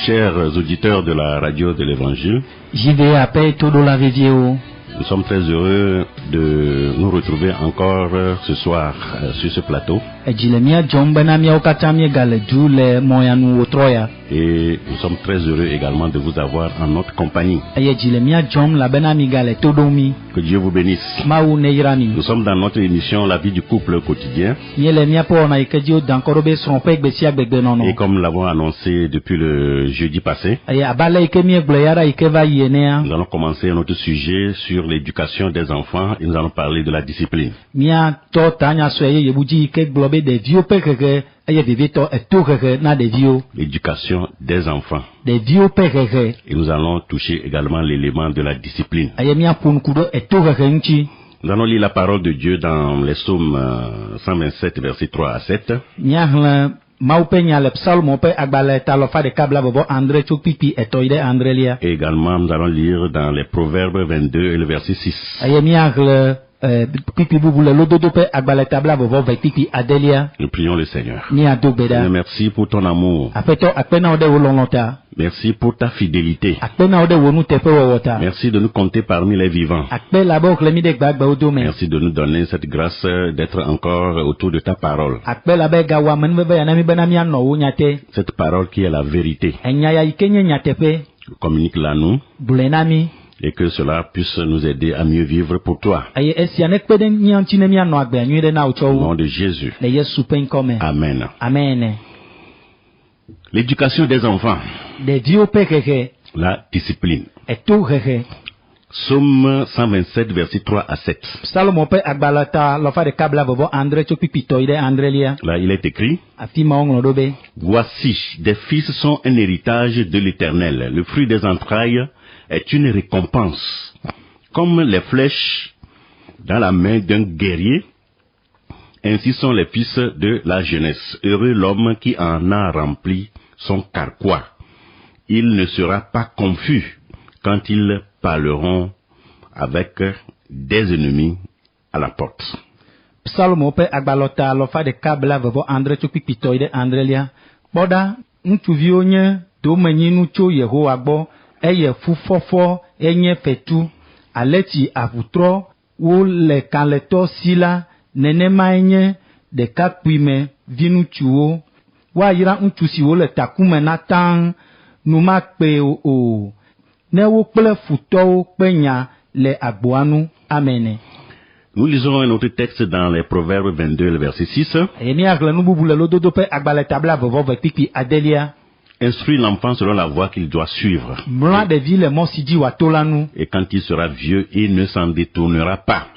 Chers auditeurs de la radio de l'Évangile, nous sommes très heureux de nous retrouver encore ce soir sur ce plateau. Et nous sommes très heureux également de vous avoir en notre compagnie. Que Dieu vous bénisse. Nous sommes dans notre émission La vie du couple quotidien. Et comme nous l'avons annoncé depuis le jeudi passé, nous allons commencer notre sujet sur l'éducation des enfants et nous allons parler de la discipline. L'éducation des enfants. Et nous allons toucher également l'élément de la discipline. Nous allons lire la parole de Dieu dans les psaumes 127, versets 3 à 7. Et également, nous allons lire dans les Proverbes 22 et le verset 6. Nous prions le Seigneur. Seigneur, merci pour ton amour. Merci pour ta fidélité. Merci de nous compter parmi les vivants. Merci de nous donner cette grâce d'être encore autour de ta parole. Cette parole qui est la vérité. Communique-la nous. Et que cela puisse nous aider à mieux vivre pour toi. Au nom de Jésus. Amen. Amen. L'éducation des enfants. La discipline. Psaume 127, versets 3 à 7. Là, il est écrit: Voici, des fils sont un héritage de l'Éternel. Le fruit des entrailles est une récompense. Comme les flèches dans la main d'un guerrier, ainsi sont les fils de la jeunesse. Heureux l'homme qui en a rempli son carquois. Il ne sera pas confus quand ils parleront avec des ennemis à la porte. Eye fufofo enye fetu aleti avutro wo le kaleto sila nenema enye de kakpime vinutuo wa yira ntusi wo le takume natan numa pe o ne wo ple futo penya le agboanu. Amen. Nous lisons un autre texte dans les Proverbes 22, le verset 6. Instruis l'enfant selon la voie qu'il doit suivre. Et quand il sera vieux, il ne s'en détournera pas.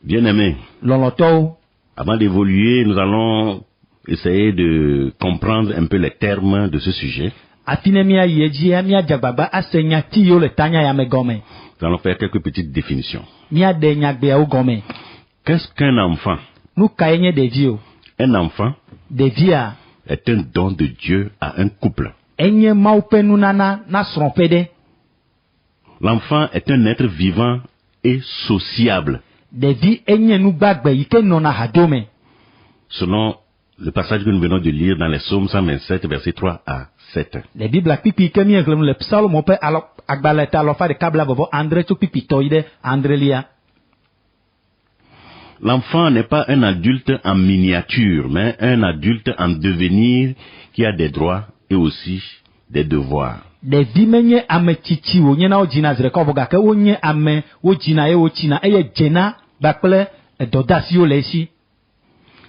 Bien-aimés, avant d'évoluer, nous allons essayer de comprendre un peu les termes de ce sujet. Nous allons faire quelques petites définitions. Qu'est-ce qu'un enfant? Un enfant est un don de Dieu à un couple. L'enfant est un être vivant et sociable. Selon le passage que nous venons de lire dans les psaumes 127, versets 3 à 7. L'enfant n'est pas un adulte en miniature, mais un adulte en devenir qui a des droits et aussi des devoirs.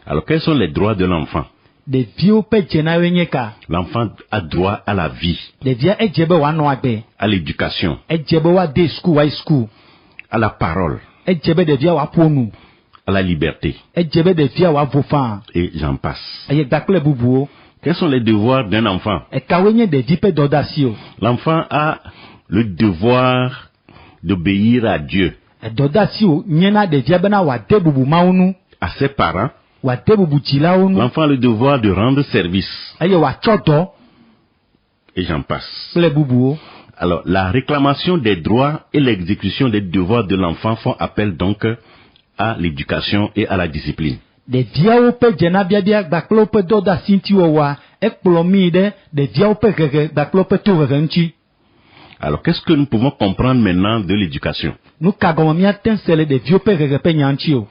Alors, quels sont les droits de l'enfant? L'enfant a droit à la vie, à l'éducation, à la parole, à la liberté, et j'en passe. Quels sont les devoirs d'un enfant? L'enfant a le devoir d'obéir à Dieu, à ses parents. L'enfant a le devoir de rendre service, et j'en passe. Alors, la réclamation des droits et l'exécution des devoirs de l'enfant font appel donc à l'éducation et à la discipline. ekplɔ mi ɖe ɖeviawo ƒe ʋeʋẽ gbakple woƒe tohehe ŋuti. Alors, qu'est-ce que nous pouvons comprendre maintenant de l'éducation? Nu ka gɔme míate se le ɖeviwo ƒe ʋeʋẽ ƒe nya ŋuti o.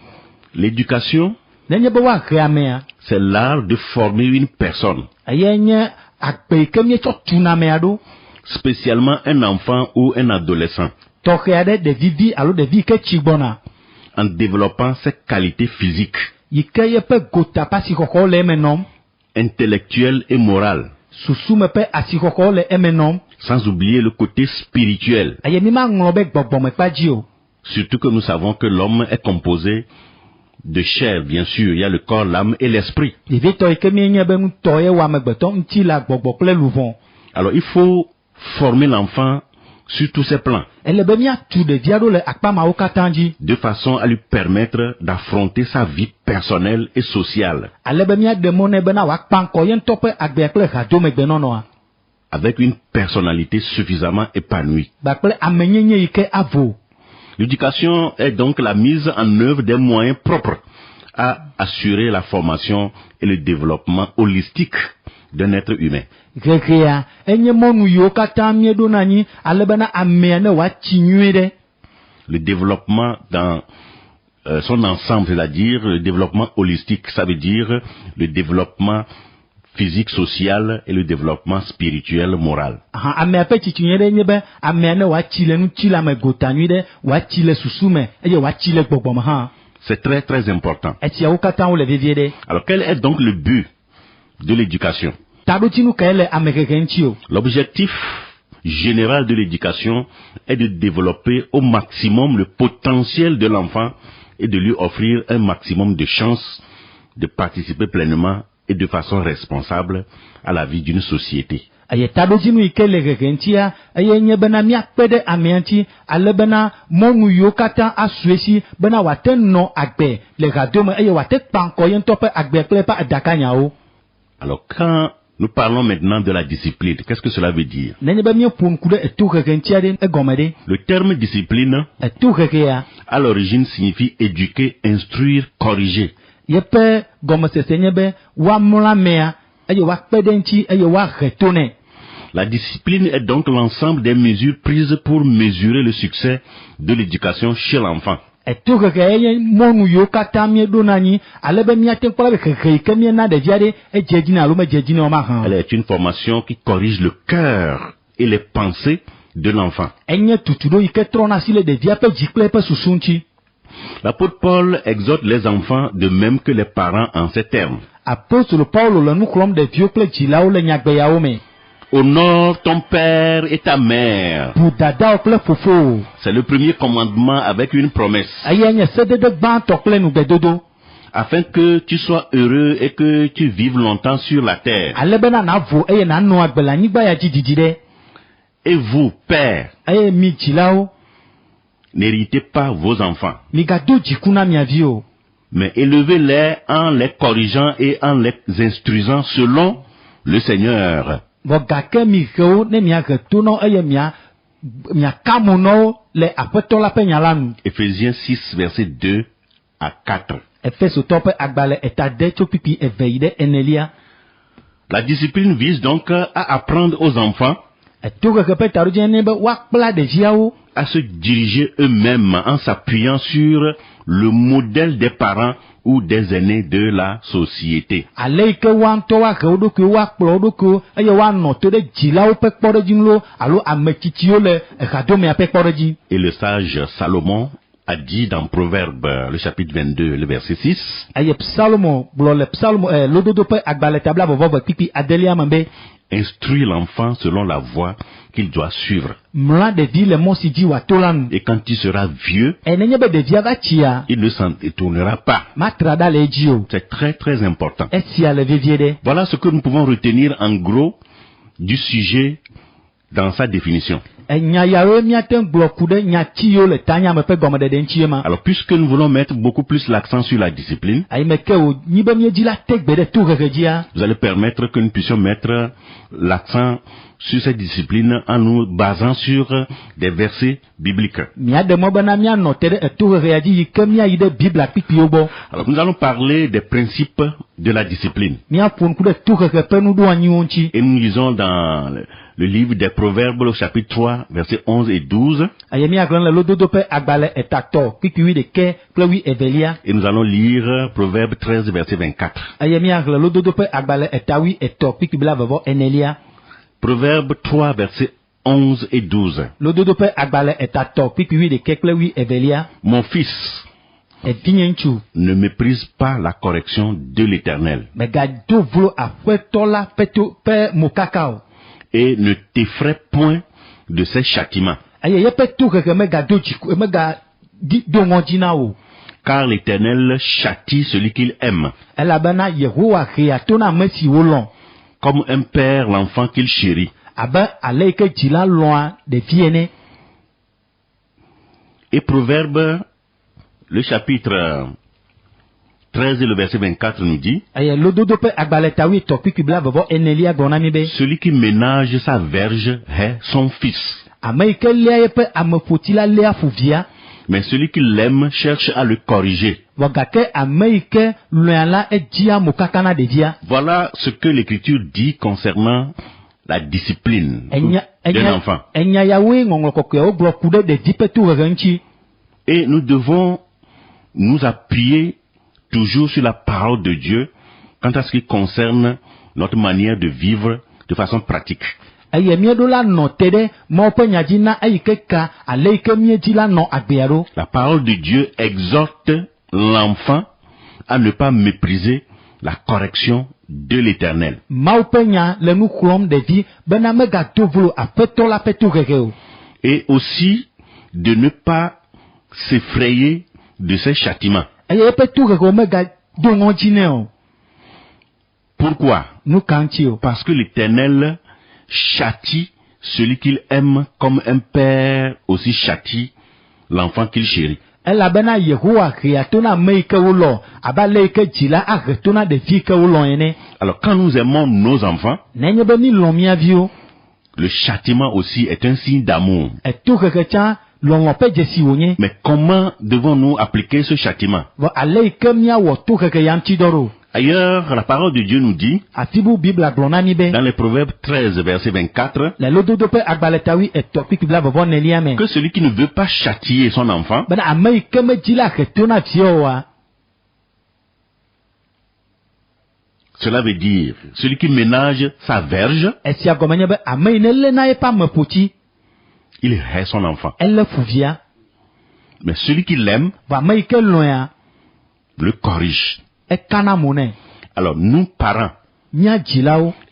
L'éducation, Nenye be woahe amea, c'est l'art de former une personne, eyae nye agbe yi ke míetsɔ tuna amea ɖo. spécialement un enfant ou un adolescent, Tɔxɛ aɖe ɖevivi alo ɖevi yi ke tsi gbɔna, en développant ses qualités physiques, yi ke yeƒe gota ƒe asixɔxɔwo le eme nɔm, intellectuelles et morales, susume ƒe asixɔxɔwo le eme nɔm, sans oublier le côté spirituel. eye mi maŋlɔ be gbɔgbɔme kpa dzi o. Surtout que nous savons que l'homme est composé de chair, bien sûr. Il y a le corps, l'âme et l'esprit. Ɖevitɔ yi ke mienye be ŋutɔ ye wɔ amegbetɔ ŋuti la gbɔgbɔ kple luvɔ. Alors, il faut former l'enfant sur tous ces plans, Ele be miatu ɖevia ɖo le akpa mawo katã dzi, de façon à lui permettre d'affronter sa vie personnelle et sociale ale be miaɖe mɔ nɛ bena wòakpa ŋkɔ ye ŋutɔ ƒe agbea kple hadomegbenɔnɔa, avec une personnalité suffisamment épanouie. kpakple amenyenye yi ke avo. L'éducation est donc la mise en œuvre des moyens propres à assurer la formation et le développement holistique d'un être humain. Ʋeʋẽa enye mɔnu yiwo katã míeɖona anyi ale bena amea ne wòatsi nyuie ɖe. Le développement dans son ensemble, c'est-à-dire le développement holistique, ça veut dire le développement physique, social et le développement spirituel, moral. Amea ƒe tsitsi nyuie ɖe nye be amea ne wòatsi le ŋuti la me gota nyui ɖe, wòatsi le susu me eye wòatsi le gbɔgbɔme hã. C'est très très important. Etsiawo katã wole vevie ɖe. Alors quel est donc le but de l'éducation? Taɖotsinu kae le amehehe ŋuti o. L'objectif général de l'éducation est de développer au maximum le potentiel de l'enfant et de lui offrir un maximum de chances de participer pleinement et de façon responsable à la vie d'une société. Eye taɖotsinu yi ke le hehe ŋutia eye nye bena míakpe ɖe amea ŋuti ale bena mɔnu yiwo katã asu esi bena wòate nɔ agbe le hadome eye wòate kpa ŋkɔ ye ŋutɔ ƒe agbe kple eƒe aɖakanyawo. Alors quand nous parlons maintenant de la discipline, qu'est-ce que cela veut dire? Nenye be míeƒo ŋku ɖe etohehe ŋutia ɖe egɔme ɖe. Le terme discipline Etohehea à l'origine signifie éduquer, instruire, corriger. yeƒe gɔmesese nye be woamlɔ amea eye woakpe ɖe ŋuti eye woahe to nɛ. La discipline est donc l'ensemble des mesures prises pour mesurer le succès de l'éducation chez l'enfant. Etohehe eye mɔnu yiwo katã míeɖona anyi ale be míate kpɔ be hehe yi ke míena ɖevia ɖe edze edzi ne alo medze edzi ne wɔma hã. Elle est une formation qui corrige le cœur et les pensées de l'enfant. Enye tutuɖo yi ke trɔna asi le ɖevia ƒe dzi kple eƒe susu ŋuti. L'apôtre Paul exhorte les enfants de même que les parents en ces termes. Apostolo Paulo le nu xlɔm ɖeviwo kple dzilawo le nyagbeyawo me. Honore ton père et ta mère. Bu dadawo kple fofowò. C'est le premier commandement avec une promesse. Eye nye sedede gbãtɔ kple nugbedodo. Afin que tu sois heureux et que tu vives longtemps sur la terre. Ale bena nàvo eye nànɔ agbe le anyigba ya dzi didi ɖe. Et vous, pères, Eye mi dzilawo, n'héritez pas vos enfants, migado dziku na mia viwo. mais élevez-les en les corrigeant et en les instruisant selon le Seigneur. Vɔ gake mi he wo ne miahe to na wo eye miaka mo na wo le aƒetɔ la ƒe nya la nu. Éphésiens 6, versets 2 à 4. Efesotɔ ƒe agbalẽ eta de tso pipi eve yi ɖe enelia. La discipline vise donc à apprendre aux enfants Etohehe ƒe taɖodzi nye be woakpla ɖeviawo à se diriger eux-mêmes en s'appuyant sur le modèle des parents ou des aînés de la société. ale yi ke woa ŋutɔ woahe wo ɖokuiwo woakplɔ wo ɖokuiwo eye woanɔ to ɖe dzilawo ƒe kpɔɖedzi ŋu lo alo ame tsitsiwo le ehadomea ƒe kpɔɖedzi. Et le sage Salomon a dit dans Proverbe, le chapitre 22, le verset 6, Eye Salomo gblɔ le Salomo lododo ƒe agbalẽ ta blaeve kpikpi adelia me be instruis l'enfant selon la voie qu'il doit suivre. mlɔ ɖevi le mɔ si dzi wòato la nu. Et quand il sera vieux, Nenye be ɖevia va tsia, il ne s'en détournera pas. matra ɖa le edzi o. C'est très très important. Esia le vevie ɖe. Voilà ce que nous pouvons retenir en gros du sujet dans sa définition. Alors, puisque nous voulons mettre beaucoup plus l'accent sur la discipline, vous allez permettre que nous puissions mettre l'accent sur cette discipline en nous basant sur des versets bibliques. Alors, nous allons parler des principes de la discipline. Et nous lisons dans le livre des Proverbes, au chapitre 3, versets 11 et 12. Et nous allons lire Proverbes 13, verset 24. Proverbes 3, versets 11 et 12. Mon fils, ne méprise pas la correction de l'Éternel et ne t'effraie point de ses châtiments. Car l'Éternel châtie celui qu'il aime, comme un père l'enfant qu'il chérit. Et Proverbe, le chapitre 13 et le verset 24 nous dit: celui qui ménage sa verge est son fils, mais celui qui l'aime cherche à le corriger. Voilà ce que l'Écriture dit concernant la discipline d'un enfant. Et nous devons nous appuyer toujours sur la parole de Dieu quant à ce qui concerne notre manière de vivre de façon pratique. La parole de Dieu exhorte l'enfant à ne pas mépriser la correction de l'Éternel. Et aussi de ne pas s'effrayer de ses châtiments. Pourquoi? Parce que l'Éternel châtie celui qu'il aime, comme un père aussi châtie l'enfant qu'il chérit. Alors quand nous aimons nos enfants, le châtiment aussi est un signe d'amour. Mais comment devons-nous appliquer ce châtiment? Ailleurs, la parole de Dieu nous dit, dans les Proverbes 13, verset 24, que celui qui ne veut pas châtier son enfant, cela veut dire celui qui ménage sa verge, il hait son enfant. Mais celui qui l'aime le corrige. Alors nous, parents,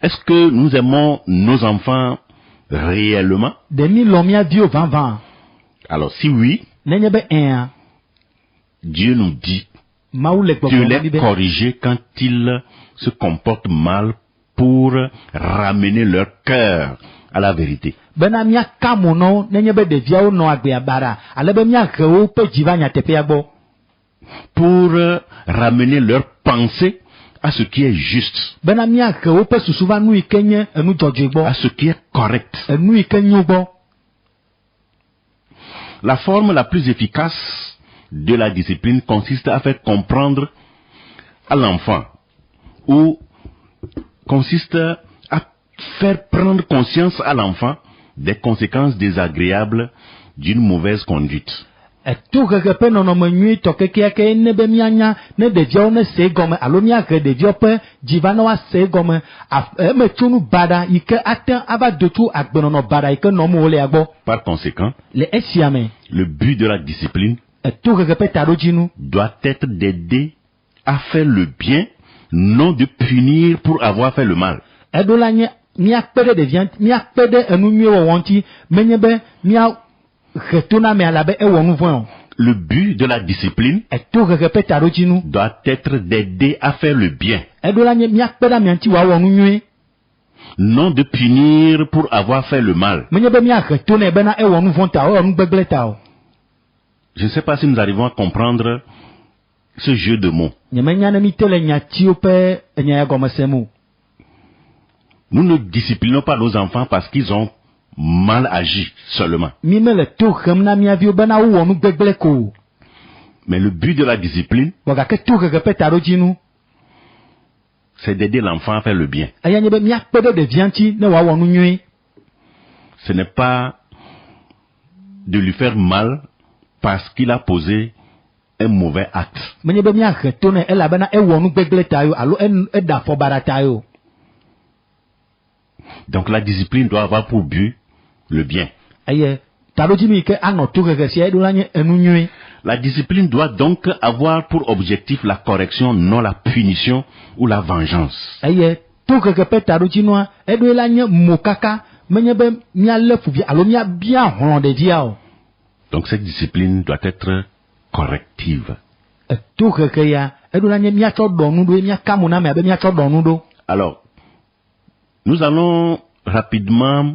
est-ce que nous aimons nos enfants réellement? Alors si oui, Dieu nous dit de les corriger quand ils se comportent mal pour ramener leur cœur à la vérité. Pour ramener leur pensée à ce qui est juste, à ce qui est correct. La forme la plus efficace de la discipline consiste à faire comprendre à l'enfant, ou consiste à faire prendre conscience à l'enfant des conséquences désagréables d'une mauvaise conduite. Par conséquent, le but de la discipline doit être d'aider à faire le bien, non de punir pour avoir fait le mal. Le but de la discipline doit être d'aider à faire le bien, non de punir pour avoir fait le mal. Menye be miahe to ne bena ewɔ nu vɔn ta o nu gbegble ta o. Je ne sais pas si nous arrivons à comprendre ce jeu de mots. Nyemenya ne mi te le nyatiwo pe enya ya gɔmese mu. Nous ne disciplinons pas nos enfants parce qu'ils ont mal agi seulement. Mi me le to hem na miaviwo bena wo wɔ nu gbegble ko. Mais le but de la discipline, Wagake to hege pe ta do dzinu. c'est d'aider l'enfant à faire le bien. Eya nye be miakpe ɖe ɖevia ŋuti ne wòawɔ nu nyuie. Ce n'est pas de lui faire mal parce qu'il a posé un mauvais acte. Menye be miahe to ne elabena ewɔ nu gbegble ta yo alo eda afɔbara ta yo. Donc la discipline doit avoir pour but le bien. Eye ta do dzinu yi ke anɔ to hege sia eɖo la nye enu nyuie. La discipline doit donc avoir pour objectif la correction, non la punition ou la vengeance. Eye to hege pe ta do dzinua eɖo la nye mokaka menye be mialé fu vi alo miabia hlɔ̃ ɖevia o. Donc cette discipline doit être corrective. To hege ya eɖo la nye miatsɔ ɖɔ nu ɖo miaka mo na me abe miatsɔ ɖɔ nu ɖo. Alors, nous allons rapidement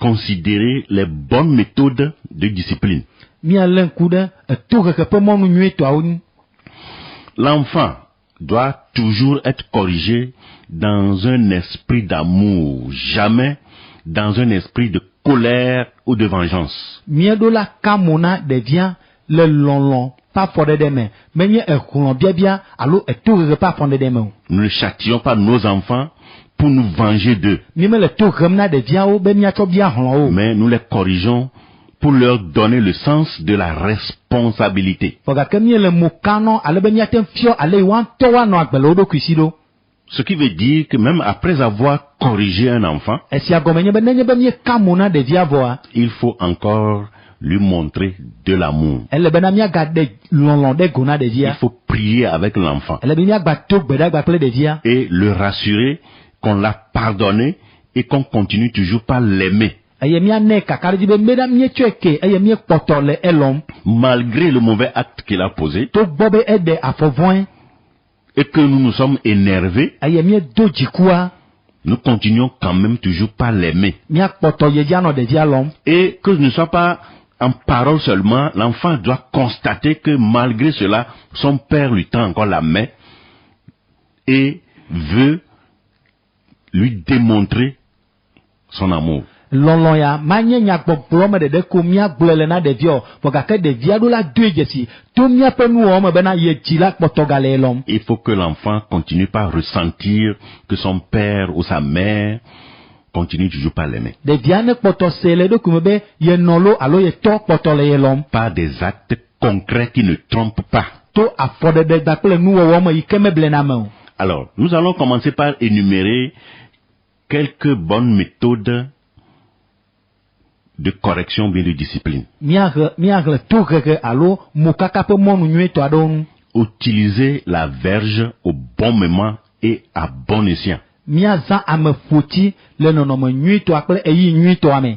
considérer les bonnes méthodes de discipline. Mialé ŋku ɖe to hege ƒe mɔnu nyuietɔawo ŋu. L'enfant doit toujours être corrigé dans un esprit d'amour, jamais dans un esprit de colère ou de vengeance. Mieɖo la ka mo na ɖevia le lɔlɔ̃ ƒe afɔɖeɖe me menye hlɔ̃ biabia alo to hege ƒe afɔɖeɖe me o. Nous ne châtions pas nos enfants pour nous venger d'eux, Mi me le to hem na ɖeviawo be miatsɔ bia hlɔ̃ o. mais nous les corrigeons pour leur donner le sens de la responsabilité. Gake miele mo ka nɔ ale be miate ŋu fiɔ ale yi woatɔ woanɔ agbe le wo ɖokui si ɖo. Ce qui veut dire que même après avoir corrigé un enfant, Esia gɔme nye be nenye be mieka mo na ɖevia vɔa, il faut encore lui montrer de l'amour. ele bena miagaɖe lɔlɔ̃ ɖe go na Il ɖevia. faut prier avec l'enfant Ele be miagba to gbeɖagba kple ɖevia. et le rassurer qu'on l'a pardonné et qu'on continue toujours par l'aimer. Eye mianɛ kaka ɖe dzi be mena mietsɔe ke eye miekpɔtɔ le elɔm. Malgré le mauvais acte qu'il a posé Togbɔ be eɖe afɔvɔ̃e et que nous nous sommes énervés, eye miedo dzikua, nous continuons quand même toujours par l'aimer. miakpɔtɔ ye dzi anɔ ɖevia lɔm. Et que ce ne soit pas en parole seulement, l'enfant doit constater que malgré cela, son père lui tend encore la main et veut lui démontrer son amour. Lɔlɔ̃ ya manye nyagbɔgblɔ me ɖeɖe ko miagblɔe le na ɖevia o, vɔ gake ɖevia ɖo la doe dzesi to miaƒe nuwɔwɔ me bena ye dzi la kpɔtɔ gale ye lɔm. Il faut que l'enfant continue par ressentir que son père ou sa mère continue toujours par l'aimer. Ɖevia ne kpɔtɔ se le eɖokui me be ye nɔlo alo ye tɔ kpɔtɔ le ye lɔm. Par des actes concrets qui ne trompent pas. To afɔɖeɖe gba kple nuwɔwɔ me yi ke meblena me o. Alors, nous allons commencer par énumérer quelques bonnes méthodes de correction bien de discipline. Miahle to hege alo mokaka ƒe mɔnu nyuietɔ aɖewo ŋu. Utiliser la verge au bon moment et à bon escient. Miazã ameƒoti le nɔnɔme nyuietɔa kple eyi nyuietɔa me.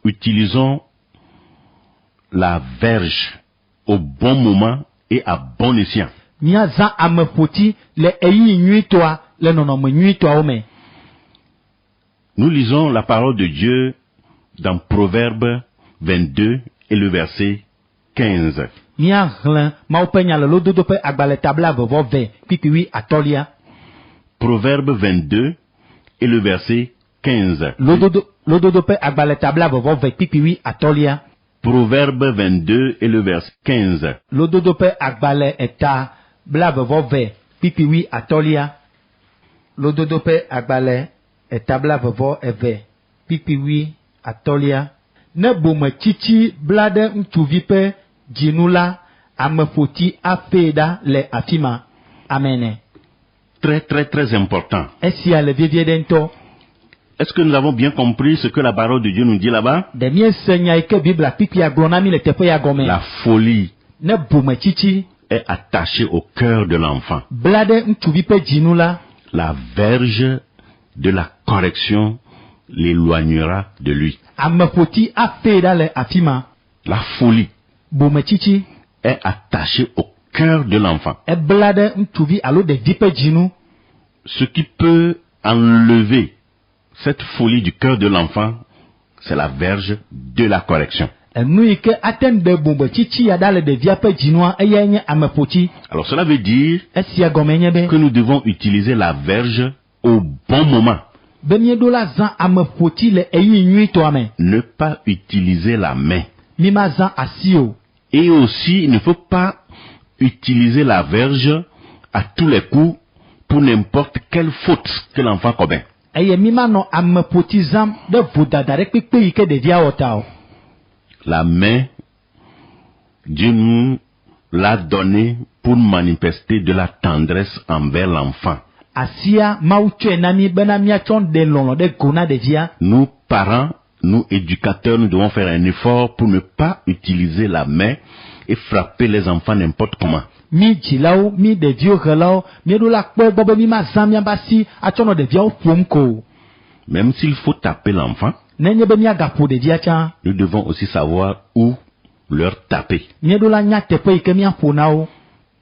Utilisons la verge au bon moment et à bon escient. Miazã ameƒoti le eyi nyuietɔa le nɔnɔme nyuietɔawo me. Nous lisons la parole de Dieu dans Proverbe 22 et le verset 15. Miahlẽ Mawu ƒe nya le lododo ƒe agbalẽ tabla vevɔ ve kpikpiwi atɔlia. Proverbe 22 et le verset 15. Lododo ƒe agbalẽ tabla vevɔ ve kpikpiwi atɔlia. Proverbe 22 et le verset 15. Lododo ƒe agbalẽ eta bla vevɔ ve kpikpiwi atɔlia. Lododo ƒe agbalẽ eta bla vevɔ eve kpikpiwi atɔlia. Ne bometsitsi bla ɖe ŋutsuvi ƒe dzinu la, ameƒoti aƒee ɖa le afi ma. Amen. Très très très important. Esia le vievie ɖe ŋutɔ. Est-ce que nous avons bien compris ce que la parole de Dieu nous dit là-bas? Ɖe miese nya yi ke Biblia kpikpia gblɔ na mi le teƒe ya gɔme. La folie Ne bometsitsi est attachée au cœur de l'enfant. bla ɖe ŋutsuvi ƒe dzinu la, La verge de la correction l'éloignera de lui. ameƒoti aƒee ɖa le afi ma. La folie Bometsitsi est attachée au cœur de l'enfant. ebla ɖe ŋutsuvi alo ɖevi ƒe dzinu. Ce qui peut enlever cette folie du cœur de l'enfant, c'est la verge de la correction. Alors cela veut dire que nous devons utiliser la verge au bon moment. Ne pas utiliser la main. Et aussi, il ne faut pas utiliser la verge à tous les coups pour n'importe quelle faute que l'enfant commet. La main, Dieu nous l'a donnée pour manifester de la tendresse envers l'enfant. Nous, parents, nous, éducateurs, nous devons faire un effort pour ne pas utiliser la main et frapper les enfants n'importe comment. Même s'il faut taper l'enfant, nous devons aussi savoir où leur taper.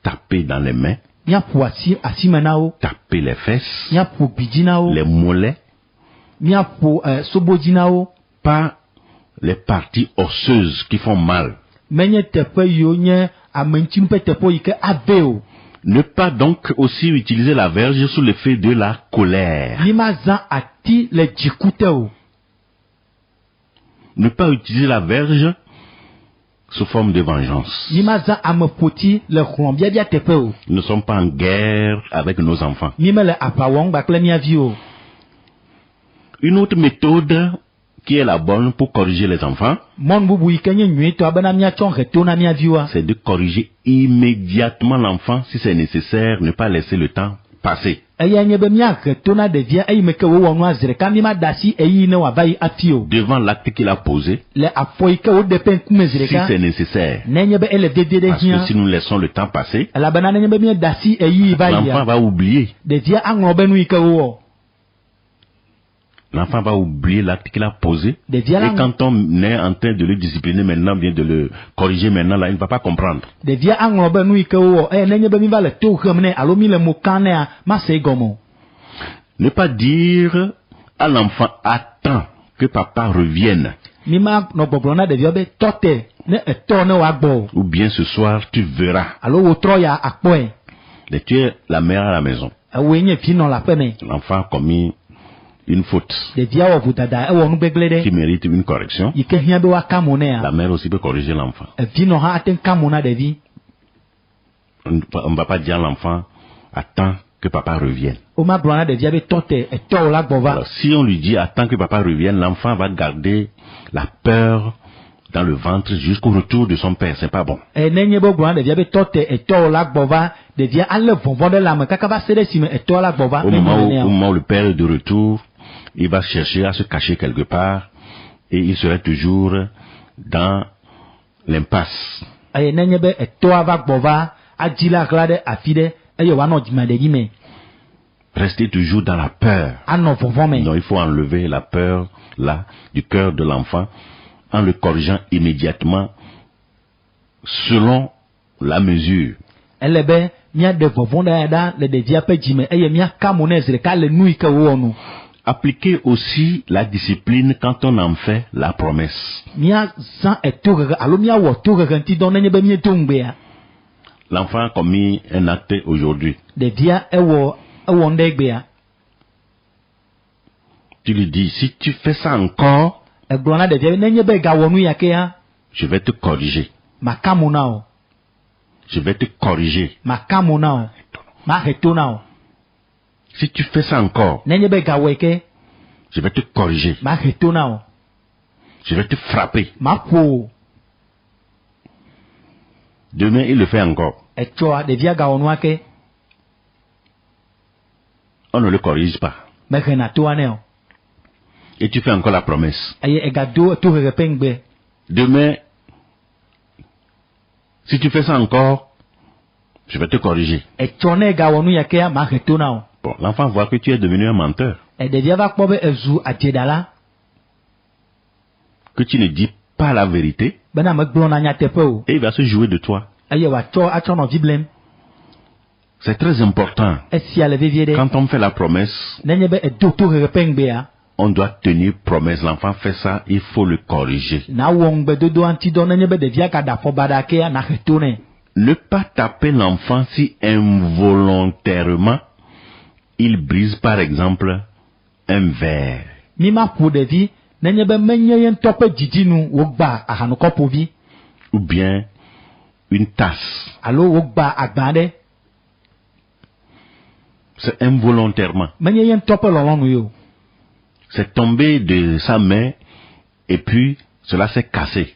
Taper dans les mains, taper les fesses, les mollets, pas les parties osseuses qui font mal. Ne pas donc aussi utiliser la verge sous l'effet de la colère. Ne pas utiliser la verge sous forme de vengeance. Nous ne sommes pas en guerre avec nos enfants. Une autre méthode qui est la bonne pour corriger les enfants, c'est de corriger immédiatement l'enfant si c'est nécessaire, ne pas laisser le temps passer. Devant l'acte qu'il a posé, si c'est nécessaire. Parce que si nous laissons le temps passer, l'enfant va oublier. L'enfant va oublier l'acte qu'il a posé. Et quand on est en train de le discipliner maintenant, bien de le corriger maintenant, là, il ne va pas comprendre. Ne pas dire à l'enfant, attends que papa revienne. Ou bien ce soir, tu verras. Et tu es la mère à la maison. L'enfant a commis une faute qui mérite une correction. La mère aussi peut corriger l'enfant. On ne va pas dire à l'enfant, attends que papa revienne. Alors, si on lui dit, attends que papa revienne, l'enfant va garder la peur dans le ventre jusqu'au retour de son père. C'est pas bon. Au moment où le père est de retour, il va chercher à se cacher quelque part et il serait toujours dans l'impasse. Rester toujours dans la peur. Non, il faut enlever la peur là du cœur de l'enfant en le corrigeant immédiatement selon la mesure. Appliquer aussi la discipline quand on en fait la promesse. L'enfant a commis un acte aujourd'hui. Tu lui dis, si tu fais ça encore, je vais te corriger. Je vais te corriger. Si tu fais ça encore, je vais te corriger. Je vais te frapper. Demain, il le fait encore. On ne le corrige pas. Et tu fais encore la promesse. Demain, si tu fais ça encore, je vais te corriger. Bon, l'enfant voit que tu es devenu un menteur. Que tu ne dis pas la vérité. Et il va se jouer de toi. C'est très important. Quand on fait la promesse, on doit tenir promesse. L'enfant fait ça, il faut le corriger. Ne pas taper l'enfant si involontairement il brise par exemple un verre. Ou bien une tasse. C'est involontairement. C'est tombé de sa main et puis cela s'est cassé.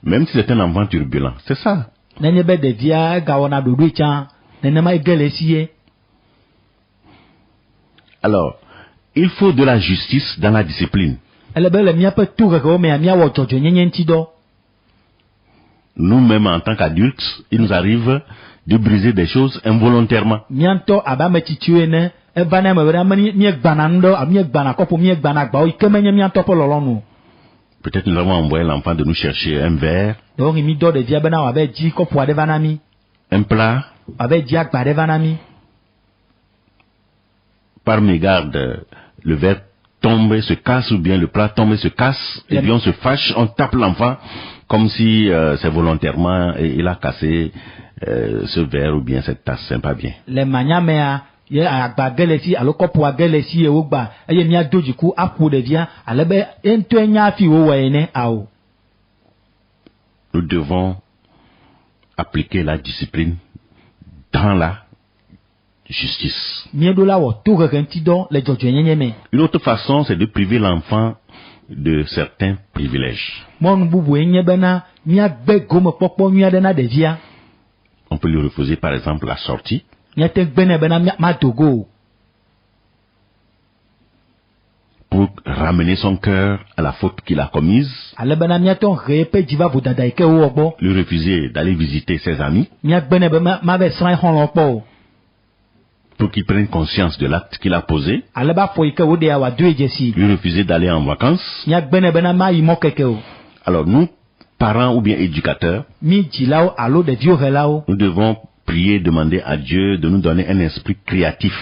Même si c'est un enfant turbulent, c'est ça. Alors, il faut de la justice dans la discipline. Nous-mêmes, en tant qu'adultes, il nous arrive de briser des choses involontairement. Peut-être nous avons envoyé l'enfant de nous chercher un verre, un plat. Par mégarde, le verre tombe et se casse, ou bien le plat tombe et se casse, et bien on se fâche, on tape l'enfant comme si c'est volontairement et il a cassé ce verre ou bien cette tasse, c'est pas bien. Nous devons appliquer la discipline dans la justice. Une autre façon, c'est de priver l'enfant de certains privilèges. On peut lui refuser par exemple la sortie. Pour ramener son cœur à la faute qu'il a commise. Lui refuser d'aller visiter ses amis. Pour qu'il prenne conscience de l'acte qu'il a posé. Lui refuser d'aller en vacances. Alors nous, parents ou bien éducateurs, nous devons prier, demander à Dieu de nous donner un esprit créatif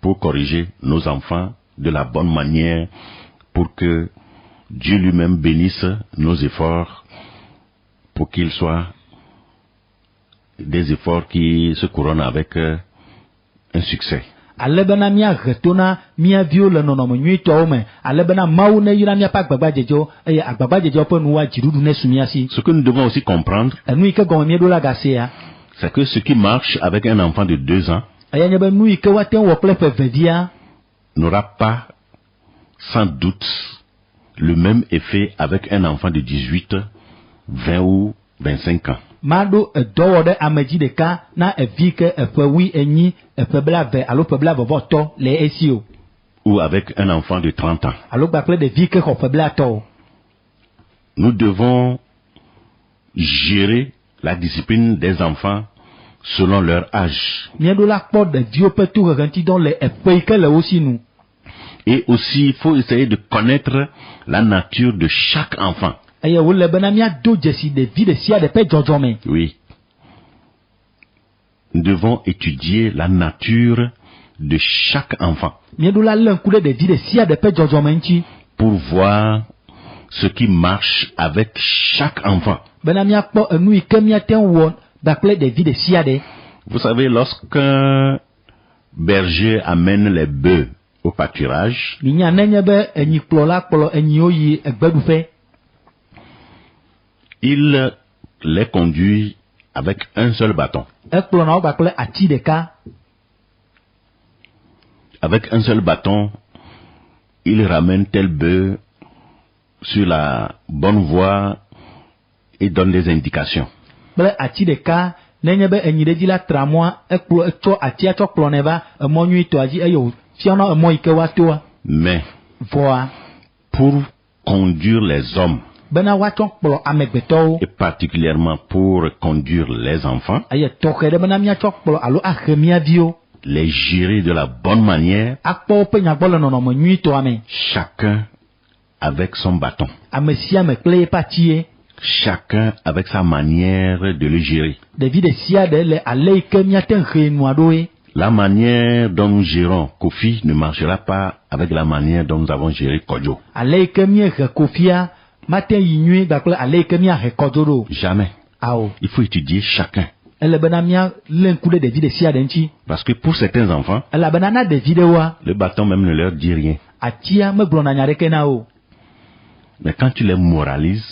pour corriger nos enfants de la bonne manière, pour que Dieu lui-même bénisse nos efforts, pour qu'ils soient des efforts qui se couronnent avec un succès. Ce que nous devons aussi comprendre, c'est que ce qui marche avec un enfant de 2 ans n'aura pas sans doute le même effet avec un enfant de 18, 20 ou 25 ans. Ou avec un enfant de 30 ans. Nous devons gérer la discipline des enfants selon leur âge. Et aussi, il faut essayer de connaître la nature de chaque enfant. Oui. Nous devons étudier la nature de chaque enfant pour voir ce qui marche avec chaque enfant. Vous savez, lorsqu'un berger amène les bœufs au pâturage, il les conduit avec un seul bâton. Avec un seul bâton, il ramène tel bœuf sur la bonne voie et donne des indications. Mais pour conduire les hommes, et particulièrement pour conduire les enfants, les gérer de la bonne manière, chacun avec son bâton. Chacun avec sa manière de le gérer. La manière dont nous gérons Kofi ne marchera pas avec la manière dont nous avons géré Kodjo. Jamais. Il faut étudier chacun. Parce que pour certains enfants, le bâton même ne leur dit rien. Mais quand tu les moralises,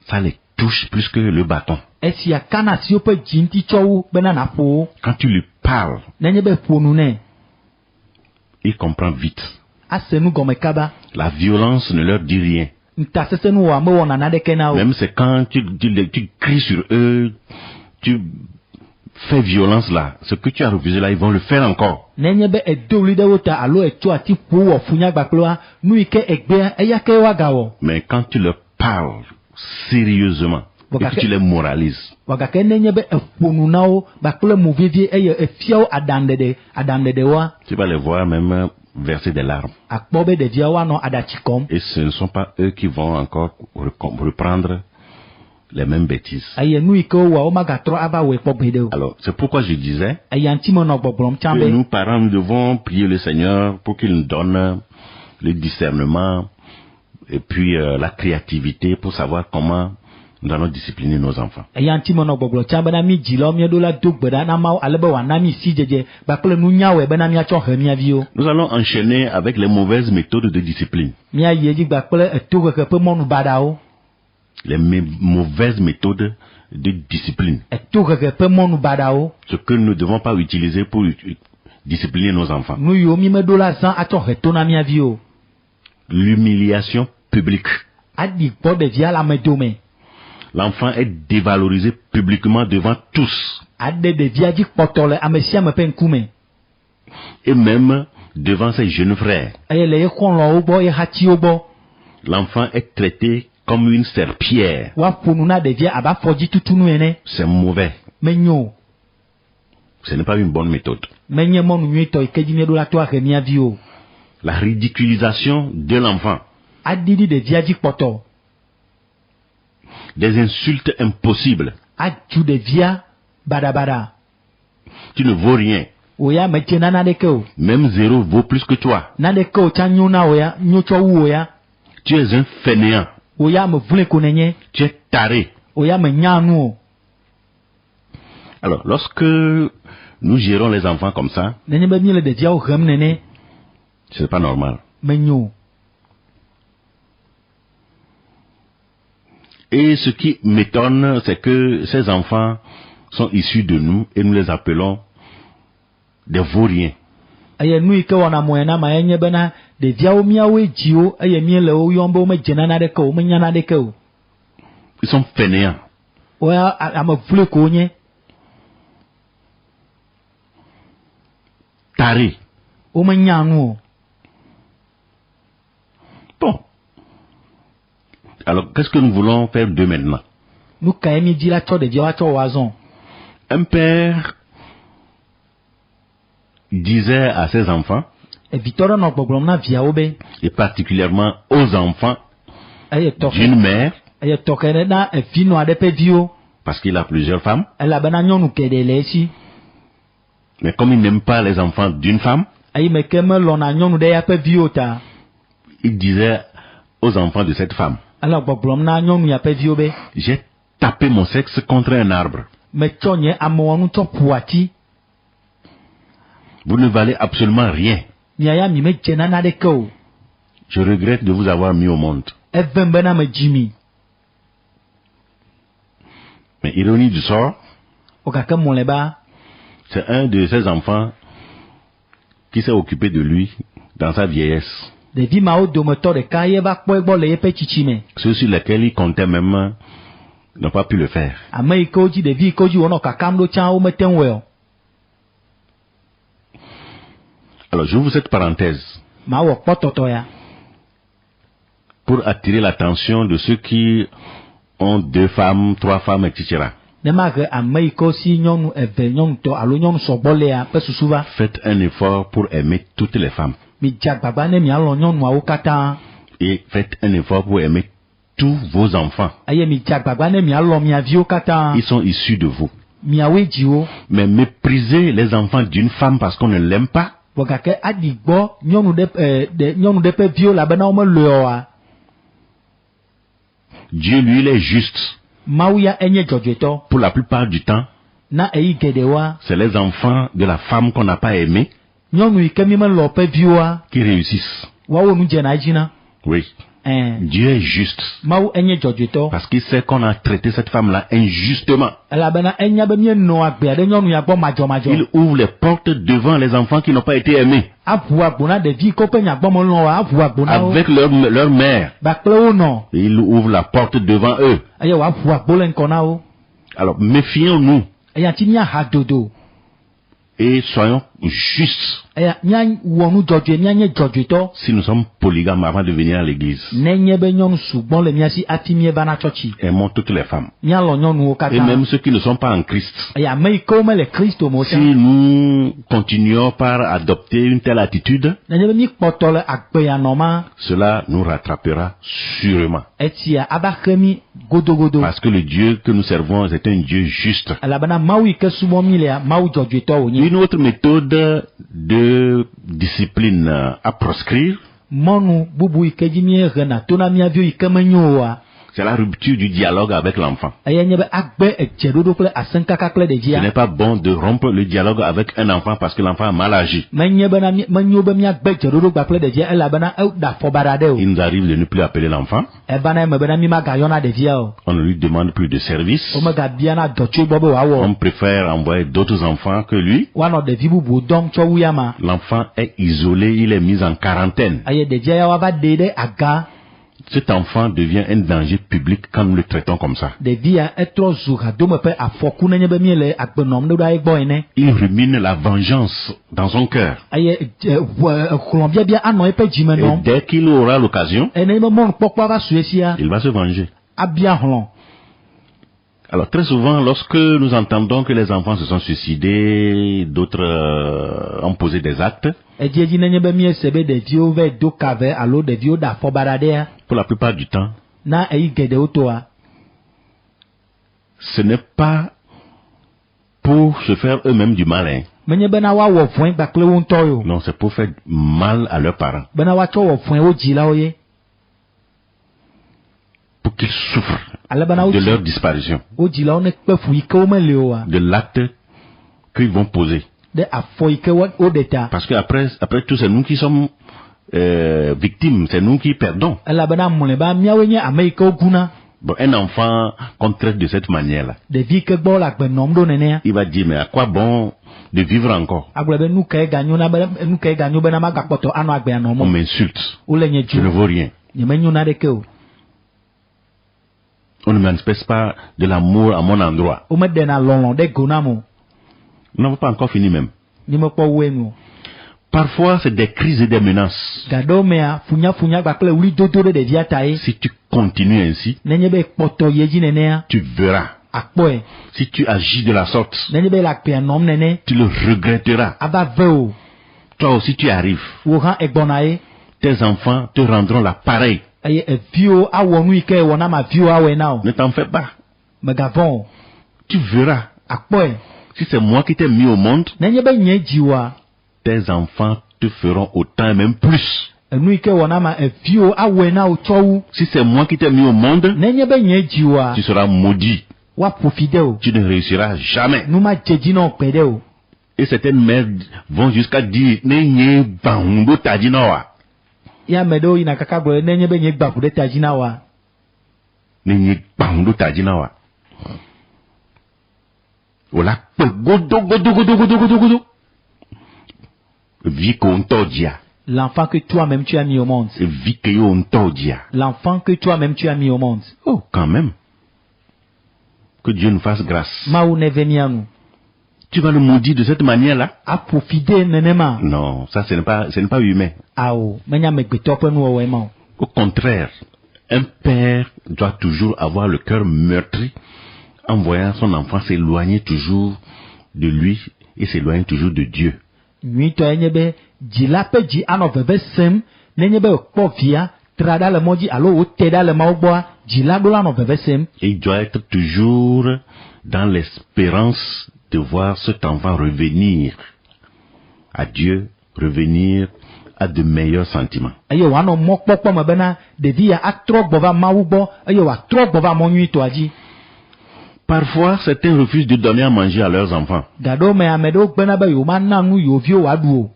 ça les touche plus que le bâton. Quand tu lui parles, il comprend vite. La violence ne leur dit rien. Même c'est quand tu cries sur eux, tu fais violence là, ce que tu as refusé là, ils vont le faire encore. Mais quand tu leur parles sérieusement et que tu les moralises, tu vas les voir même verser des larmes. Et ce ne sont pas eux qui vont encore reprendre les mêmes bêtises. Alors, c'est pourquoi je disais que nous, parents, nous devons prier le Seigneur pour qu'il nous donne le discernement et puis la créativité pour savoir comment nous allons discipliner nos enfants. Nous allons enchaîner avec les mauvaises méthodes de discipline. Les mauvaises méthodes de discipline. Ce que nous ne devons pas utiliser pour discipliner nos enfants. L'humiliation publique. L'enfant est dévalorisé publiquement devant tous. Et même devant ses jeunes frères. L'enfant est traité comme une serpillière. C'est mauvais. Ce n'est pas une bonne méthode. La ridiculisation de l'enfant. Des insultes impossibles. Tu ne vaux rien. Même zéro vaut plus que toi. Tu es un fainéant. Tu es taré. Alors, lorsque nous gérons les enfants comme ça, c'est pas normal. Et ce qui m'étonne, c'est que ces enfants sont issus de nous et nous les appelons des vauriens. Ils sont fainéants. Tarés. Bon. Alors, qu'est-ce que nous voulons faire de maintenant? Un père disait à ses enfants, et particulièrement aux enfants d'une mère, parce qu'il a plusieurs femmes, mais comme il n'aime pas les enfants d'une femme, il disait aux enfants de cette femme, j'ai tapé mon sexe contre un arbre. Vous ne valez absolument rien. Je regrette de vous avoir mis au monde. Mais ironie du sort, c'est un de ses enfants qui s'est occupé de lui dans sa vieillesse. Ceux sur lesquels il comptait même n'ont pas pu le faire. Alors, j'ouvre cette parenthèse pour attirer l'attention de ceux qui ont 2 femmes, 3 femmes, etc. Faites un effort pour aimer toutes les femmes. Et faites un effort pour aimer tous vos enfants. Ils sont issus de vous. Mais méprisez les enfants d'une femme parce qu'on ne l'aime pas. Dieu, lui, il est juste. Pour la plupart du temps, c'est les enfants de la femme qu'on n'a pas aimé qui réussissent. Oui. Dieu est juste. Parce qu'il sait qu'on a traité cette femme-là injustement. Il ouvre les portes devant les enfants qui n'ont pas été aimés. Avec leur mère. Il ouvre la porte devant eux. Alors méfions-nous. Et soyons justes. Si nous sommes polygames avant de venir à l'église, aimons toutes les femmes. Et même ceux qui ne sont pas en Christ. Si nous continuons par adopter une telle attitude, cela nous rattrapera sûrement. Parce que le Dieu que nous servons est un Dieu juste. Une autre méthode de discipline à proscrire, c'est la rupture du dialogue avec l'enfant. Ce n'est pas bon de rompre le dialogue avec un enfant parce que l'enfant a mal agi. Il nous arrive de ne plus appeler l'enfant. On ne lui demande plus de service. On préfère envoyer d'autres enfants que lui. L'enfant est isolé, il est mis en quarantaine. Cet enfant devient un danger public quand nous le traitons comme ça. Il rumine la vengeance dans son cœur. Et dès qu'il aura l'occasion, il va se venger. Alors très souvent, lorsque nous entendons que les enfants se sont suicidés, d'autres ont posé des actes, pour la plupart du temps, ce n'est pas pour se faire eux-mêmes du mal. Non, c'est pour faire mal à leurs parents. Pour qu'ils souffrent de leur disparition, de l'acte qu'ils vont poser. Parce qu'après tout, c'est nous qui sommes victimes, c'est nous qui perdons. Bon, un enfant qu'on traite de cette manière-là, il va dire, mais à quoi bon de vivre encore? On m'insulte, je ne vaux rien. On ne manifeste pas de l'amour à mon endroit. Nous n'avons pas encore fini même. Parfois, c'est des crises et des menaces. Si tu continues ainsi, tu verras. Si tu agis de la sorte, tu le regretteras. Toi aussi, tu arrives. Tes enfants te rendront la pareille. Ne t'en fais pas. Tu verras. Si c'est moi qui t'ai mis au monde, tes enfants te feront autant et même plus. Si c'est moi qui t'ai mis au monde, tu seras maudit. Tu ne réussiras jamais. Et certaines mères vont jusqu'à dire l'enfant que toi-même tu as mis au monde. L'enfant que toi-même tu as mis au monde. Oh, quand même. Que Dieu nous fasse grâce. Tu vas le maudire de cette manière-là? Non, ça ce n'est pas humain. Au contraire, un père doit toujours avoir le cœur meurtri en voyant son enfant s'éloigner toujours de lui et s'éloigner toujours de Dieu. trada le mɔdzi alo wo te ɖa le mawo gbɔa dzila ɖo la nɔ veve sem. Il doit être toujours dans l'espérance de voir cet enfant revenir à Dieu, revenir à de meilleurs sentiments. Eye wòanɔ mɔkpɔkpɔ me bena ɖevi ya atrɔ gbɔ va Mawu gbɔ eye wòatrɔ gbɔ va mɔ nyuitɔa dzi. Parfois, certains refusent de donner à manger à leurs enfants. Gaɖewo me ame ɖewo gbena be yewoana nu yewo viwo wòaɖu o.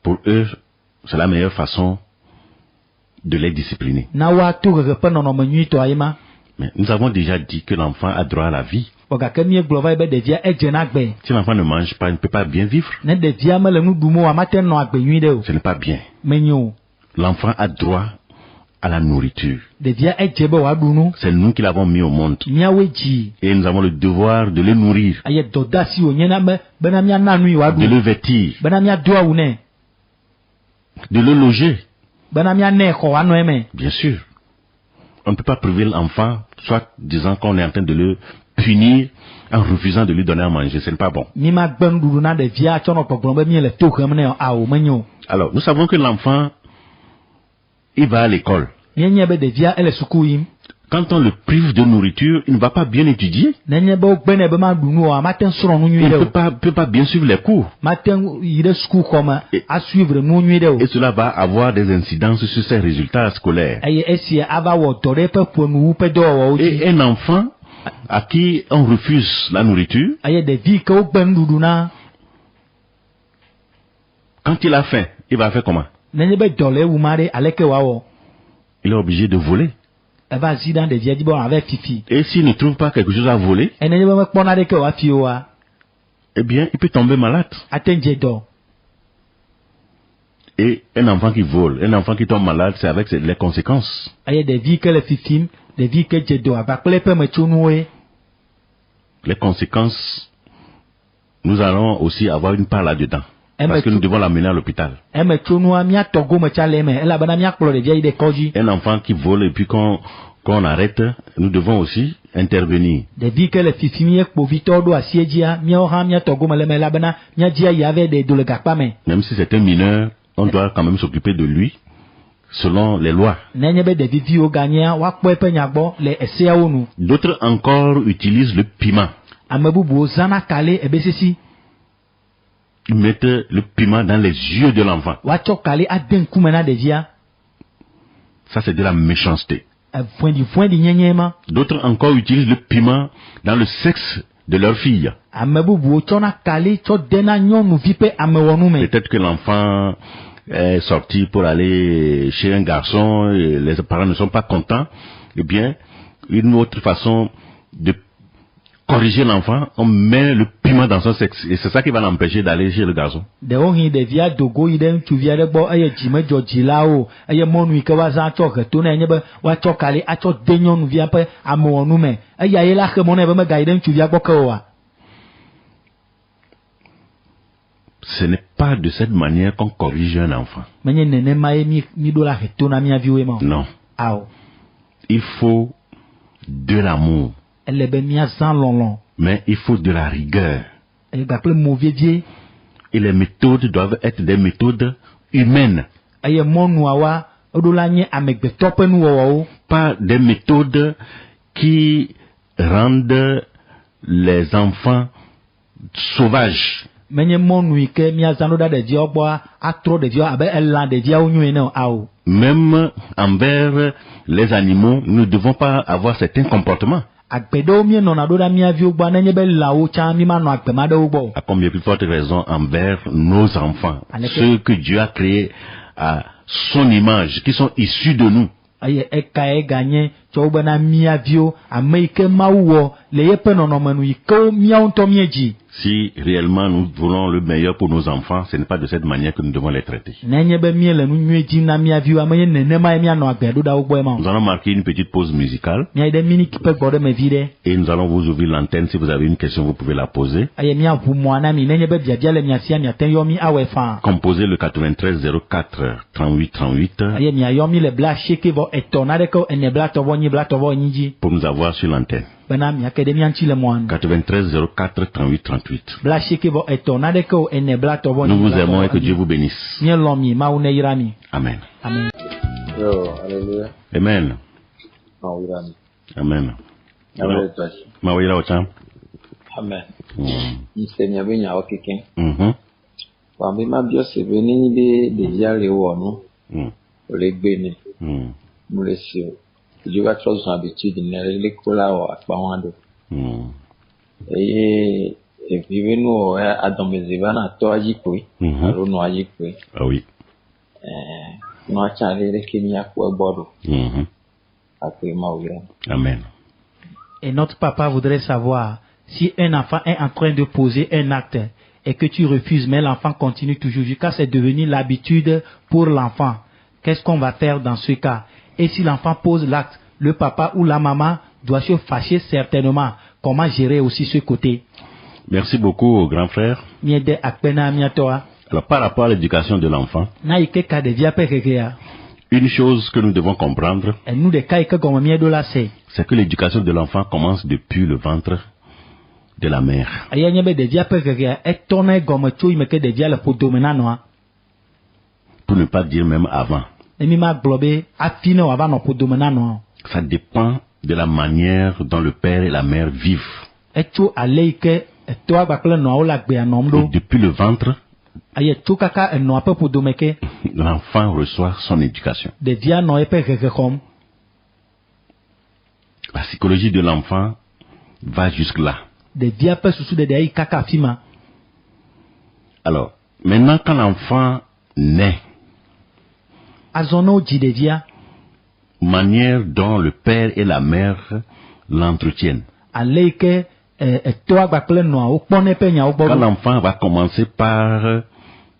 Pour eux, c'est la meilleure façon de les discipliner. Na woato ɣeɣe ƒe nɔnɔme nyuitɔa ye ma. Mais nous avons déjà dit que l'enfant a droit à la vie. Gake míegblɔ va yi be ɖevia edze na gbe. Si l'enfant ne mange pas, il ne peut pas bien vivre. Ne ɖevia mele nu ɖum o, amate nɔ agbe nyui ɖe o. Ce n'est pas bien. Menyo o. L'enfant a droit à la nourriture. Ɖevia edze be wòaɖu nu. C'est nous qui l'avons mis au monde. Míawoe dzi. Et nous avons le devoir de le nourrir. Eye dɔdeasi wònye na be bena míana nui wòaɖu. De le vêtir. Bena míado awu nɛ. De le loger. Bena míanɛ xɔ wòanɔ eme. Bien sûr. On ne peut pas priver l'enfant, soit disant qu'on est en train de le punir en refusant de lui donner à manger. Ce n'est pas bon. Mi ma gbe nuɖuɖu na ɖevia tsɔ nɔ gbɔgblɔm be míele to hem nɛ awo menyo. Alors, nous savons que l'enfant, il va à l'école. Míenye be ɖevia ele suku yim. Quand on le prive de nourriture, il ne va pas bien étudier. Nenye be wogbe nɛ be ma ɖu nu o, amate srɔ̃ nu nyui Il ɖe ne o. peut pas bien suivre les cours. Mate yi ɖe sukuxɔme asuivre nu nyui ɖe o. Et cela va avoir des incidences sur ses résultats scolaires. Eye esia ava wɔ dɔ ɖe eƒe ƒonuwu ƒe dɔwɔwɔwo dzi. Et un enfant à qui on refuse la nourriture, Eye ɖevi ke wogbe nuɖuɖu na, quand il a faim, il va faire comment? nenye be dɔ le ewu ma ɖe aleke wòawɔ? Il est obligé de voler. Eva zi ɖa ɖevia dzi be wòava fifi. Et s'il ne trouve pas quelque chose à voler, Nenye be mekpɔna ɖeke wòafi oa, eh bien, il peut tomber malade. ate dze dɔ. Et un enfant qui vole, un enfant qui tombe malade, c'est avec les conséquences. Eye ɖevi ke le fifim, ɖevi ke dze dɔ ava kple eƒe metsonuwoe. Les conséquences, nous allons aussi avoir une part là-dedans. Parce que nous devons l'amener à l'hôpital. Emetsonua míatɔ gome tsa le eme elabena míakplɔ ɖevia yi ɖe kɔdzi. Un enfant qui vole et puis qu'on arrête, nous devons aussi intervenir. Ɖevi ke le fifim ye kpovitɔwo ɖo asi edzia, míawo hã míatɔ gome le eme elabena míadzi ayi ave ɖe do le gakpa me. Même si c'est un mineur, on doit quand même s'occuper de lui selon les lois. Nenye be ɖeviviwo ganyea woakpɔ eƒe nya gbɔ le eseawo nu. D'autres encore utilisent le piment. Ame bubuwo zãna kali ebe sisi. Ils mettent le piment dans les yeux de l'enfant. Woatsɔ kali ade ŋkume na ɖevia. Ça, c'est de la méchanceté. Evoeɖivoeɖi nyenye ma. D'autres encore utilisent le piment dans le sexe de leur fille. Ame bubuwo tsɔna kali tsɔ dena nyɔnuvi ƒe amewɔnu me. Peut-être que l'enfant est sorti pour aller chez un garçon et les parents ne sont pas contents. Eh bien, une autre façon de corriger l'enfant, on met le piment dans son sexe. Et c'est ça qui va l'empêcher d'aller chez le garçon. Ɖewohi ɖevia dogo yi ɖe ŋutsuvi aɖe gbɔ eye dzi medzɔ dzilawo eye mɔnu yi ke woazã atsɔ he to nɛ nye be woatsɔ kali atsɔ de nyɔnuvia ƒe amewɔnu me. Eya ye la xe mɔ nɛ be megayi ɖe ŋutsuvia gbɔ ke oa. Ce n'est pas de cette manière qu'on corrige un enfant. Menye nenema ye mi ɖo la he to na mia viwoe ma. Non. Ao. Il faut de l'amour. Ele be míazã lɔlɔ. Mais il faut de la rigueur. Eye gakple mo vievie. Et les méthodes doivent être des méthodes humaines. Eye mɔnuawoa eɖo la nye amegbetɔ ƒe nuwɔwɔwo. Pas des méthodes qui rendent les enfants sauvages. Menye mɔnu yi ke míazã ɖo ɖa ɖeviawo gbɔa atrɔ ɖeviawo abe elã ɖeviawo nyuie ne o ao. Même envers les animaux, nous ne devons pas avoir certains comportements. Agbe ɖewo míenɔna ɖo ɖa mía viwo gbɔ nenye be lãwo tsã mi manɔ agbe ma ɖewo gbɔ. À combien plus forte raison envers nos enfants, ceux que Dieu a créés à son image, qui sont issus de nous. Eye ekae ganye tsɔ wo bena mía viwo ame yi ke Mawu wɔ le yeƒe nɔnɔme nu yi ke míawo ŋutɔ míedzi. Si réellement nous voulons le meilleur pour nos enfants, ce n'est pas de cette manière que nous devons les traiter. Nenye be míele nu nyuie dim na mía viwo ame ye nenema ye míanɔ agbe ɖo ɖa wo gbɔe ma. Nous allons marquer une petite pause musicale. Míayi ɖe miniki ƒe gbɔ ɖe me vi ɖe. Et nous allons vous ouvrir l'antenne. Si vous avez une question, vous pouvez la poser. Eye míaʋu mɔa na mi nenye be biabia le mia sia miate yɔ mi awɔe faa. Composez le 93 04 38 38 Eye miayɔ mi le bla sieke vɔ etɔ̃ na ɖeke ene blatɔ vɔ nyi blatɔ vɔ enyi dzi. pour nous avoir sur l'antenne. Bena miake ɖe mía ŋuti le mɔa nu. 93 04 38 38. Bla sieke vɔ etɔ̃ na ɖeke o ene blatɔ vɔ nyi. Nous vous aimons et que Dieu vous bénisse. Míelɔ̃ mi Mawu neyra mi. Amen. Amen. Yo, hallelujah. Amen. Amen. Mawira ocham. Amen. Nsenya benya okike. Wambi mabio seveni de yale wono. Olegbe ni. Mulesio. Ijuga chose habitude na lekola o apawando. Vive no adomezivana to ajipoi. Aro no ajipoi. Ah oui. No achale Kenya kwa bodo. Amen. Et notre papa voudrait savoir si un enfant est en train de poser un acte et que tu refuses, mais l'enfant continue toujours jusqu'à c'est devenu l'habitude pour l'enfant. Qu'est-ce qu'on va faire dans ce cas? Et si l'enfant pose l'acte, le papa ou la maman doit se fâcher certainement. Comment gérer aussi ce côté? Merci beaucoup, grand frère. Alors, par rapport à l'éducation de l'enfant, une chose que nous devons comprendre, c'est que l'éducation de l'enfant commence depuis le ventre de la mère. Pour ne pas dire même avant. Ça dépend de la manière dont le père et la mère vivent. Et depuis le ventre, l'enfant reçoit son éducation. La psychologie de l'enfant va jusque-là. Alors, maintenant quand l'enfant naît, manière dont le père et la mère l'entretiennent. Quand l'enfant va commencer par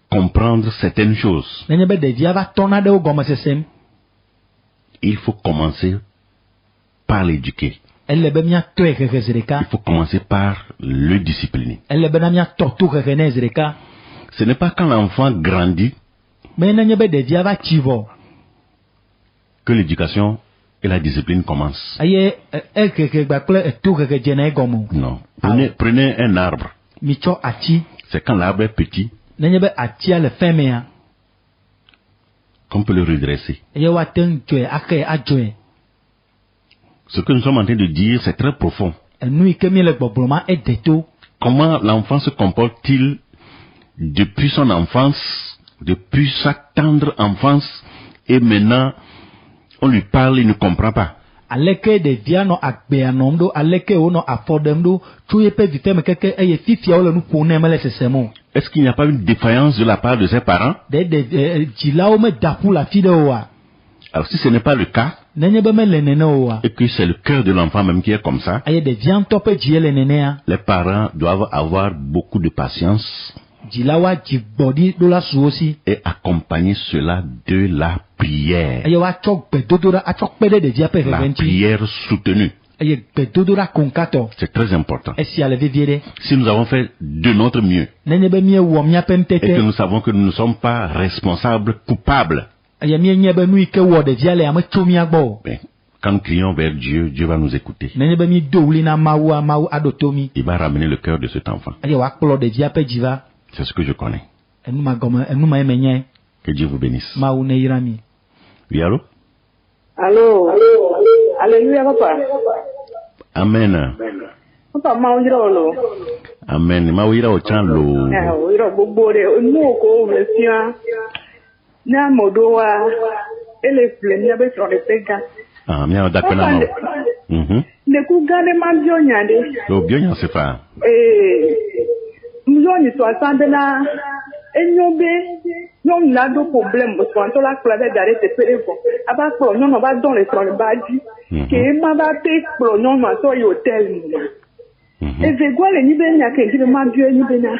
comprendre certaines choses, il faut commencer par l'éduquer. Il faut commencer par le discipliner. Ce n'est pas quand l'enfant grandit que l'éducation et la discipline commencent. Non. Prenez un arbre. C'est quand l'arbre est petit qu'on peut le redresser. Ce que nous sommes en train de dire, c'est très profond. Comment l'enfant se comporte-t-il depuis son enfance, depuis sa tendre enfance, et maintenant on lui parle, il ne comprend pas. Est-ce qu'il n'y a pas une défaillance de la part de ses parents? Alors si ce n'est pas le cas, et que c'est le cœur de l'enfant même qui est comme ça, les parents doivent avoir beaucoup de patience et accompagner cela de la prière. La prière soutenue. C'est très important. Si nous avons fait de notre mieux et que nous savons que nous ne sommes pas responsables, coupables, mais quand nous crions vers Dieu, Dieu va nous écouter. Il va ramener le cœur de cet enfant. C'est ce que je connais. Que Dieu vous bénisse. Oui, allô? Allô? Alléluia, papa. Amen. Papa, maudiro. Amen. Maudiro ochalo. Maudiro bobore. Nuoko monsieur. Na modoa. Ele flenia be sur le pega. Ah, mia dakona. Ne ku gane mambio nyande. Lo bionya se fa. Mjoni so asandela. Enyobe. Non n'a de problème parce qu'on la clave d'arrêt c'est peu bon aba pro non va dans les sur le badi que ma va te pro non ma so hôtel et je vois les niveaux nya que je ma Dieu ni bena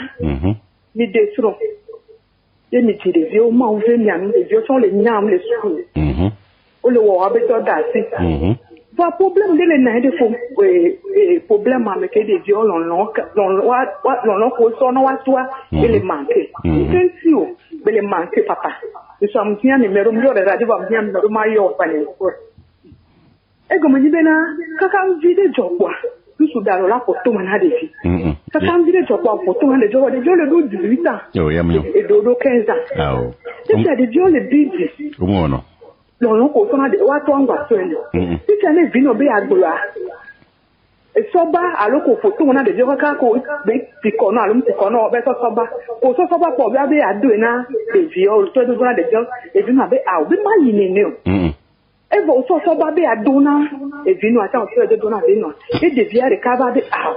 ni desro et mi tire vieux ma on veut nya les vieux sont les nyam les sous o le wa be to da si va problème de les na de fo problème avec des vieux l'on ko so no wa toi et les manquer c'est sûr bele manque papa nous sommes bien numéro de radio va bien numéro mayo pané e comme dit bena kaka vide jokwa nous sous dans la photo mana defi kaka vide jokwa photo mana de le 18 ans et dodo 15 ans ah oh c'est des vieux le bidi comment non l'on ko sona de wa to ngwa so eno si tane vino be agbola soba aloko photo na de joka ko be pikono alum pikono be soba o soba po be abi adu na de vio to do na de jo e vino be a obi ma yini ne o e bo soba be adu na e vino ata o to do na vino e de via de ka ba be a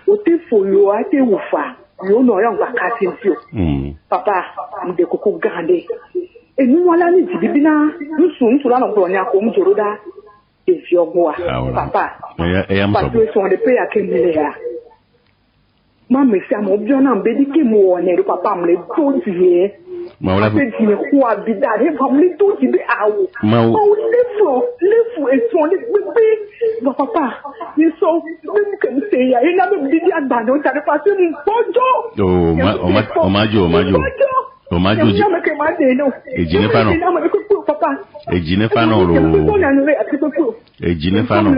o te folo ate ufa yo no ya ngba ka tin fio papa mde koko gande e nu wala ni bibina nsu la no bro ni akom joroda e fi ogwa papa papa to so de pe akemile ya mama si am objo na mbedi ke mo wona ru papa mle to tie ma wala pe ti ko abida de family to ti be awo ma lefu e so de be papa ni so ni kan se ya ina be di agba no ta de pa se ni pojo o majo ejine fa no lo ejine fa no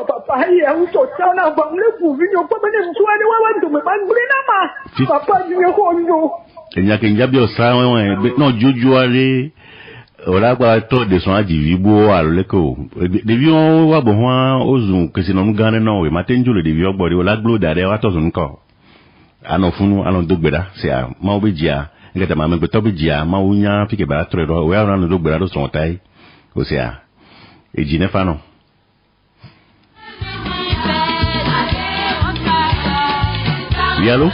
papa ya u so ta na ba mle fu vi no pa bene so ani wa ndo me ban bre na ma papa ni ko ndo enya ke njabi o sa won no jojo are ora gba to de so aji vibo aleko de vi on wa bo ho ozun kesi no ngane no we matenjo le de vi ogbori ola glo dare wa to zun ko ano funu ano dogbera se a ma obejia ngeta ma me gbe to bejia ma unya fike ba tro ro we ano dogbera do so tai o se a ejine fa no Allô?